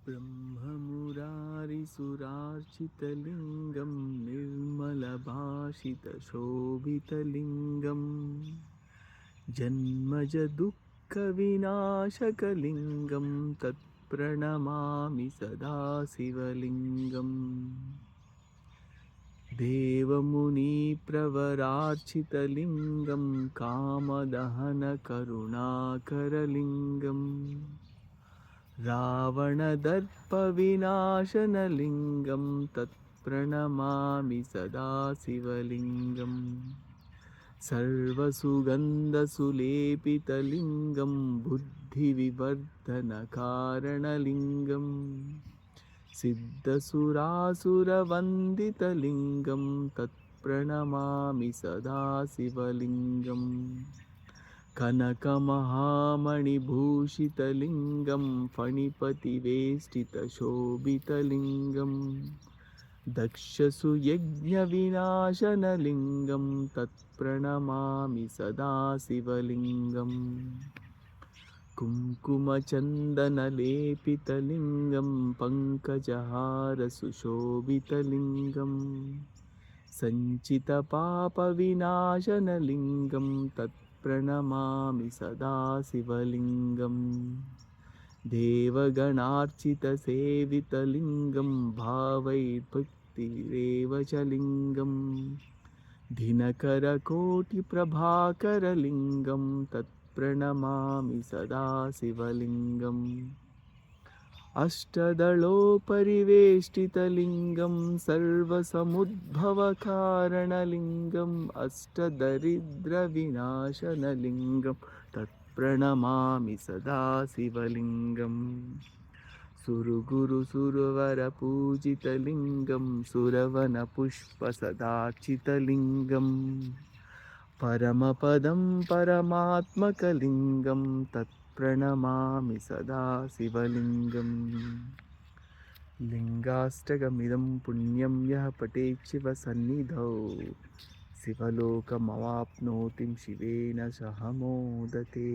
ब्रह्ममुरारिसुरार्चितलिङ्गं निर्मलभाषितशोभितलिङ्गं जन्मजदुःखविनाशकलिङ्गं तत्प्रणमामि सदा शिवलिङ्गम् देवमुनिप्रवरार्चितलिङ्गं कामदहनकरुणाकरलिङ्गम् रावणदर्पविनाशनलिङ्गं तत्प्रणमामि सदा शिवलिङ्गम् सर्वसुगन्धसुलेपितलिङ्गं बुद्धिविवर्धनकारणलिङ्गम् सिद्धसुरासुरवन्दितलिङ्गं तत्प्रणमामि सदा शिवलिङ्गम् कनकमहामणिभूषितलिङ्गं फणिपतिवेष्टितशोभितलिङ्गं दक्षसुयज्ञविनाशनलिङ्गं तत्प्रणमामि सदा शिवलिङ्गम् कुङ्कुमचन्दनलेपितलिङ्गं पङ्कजहारसुशोभितलिङ्गं सञ्चितपापविनाशनलिङ्गं तत्प्रणमामि सदा शिवलिङ्गम् देवगणार्चितसेवितलिङ्गं भावैर्भक्तिरेव च लिङ्गं दिनकरकोटिप्रभाकरलिङ्गं तत्प्रणमामि सदा शिवलिङ्गम् अष्टदलोपरिवेष्टितलिङ्गं सर्वसमुद्भवकारणलिङ्गम् अष्टदरिद्रविनाशनलिङ्गं तत्प्रणमामि सदा शिवलिङ्गम् सुरगुरुसुरवरपूजितलिङ्गं सुरवनपुष्पसदार्चितलिङ्गं परमपदं परमात्मकलिङ्गं तत्प्रणमामि सदा शिवलिङ्गम् लिङ्गाष्टकमिदं पुण्यं यः पठेत् शिवसन्निधौ शिवलोकमवाप्नोति शिवेन सह मोदते।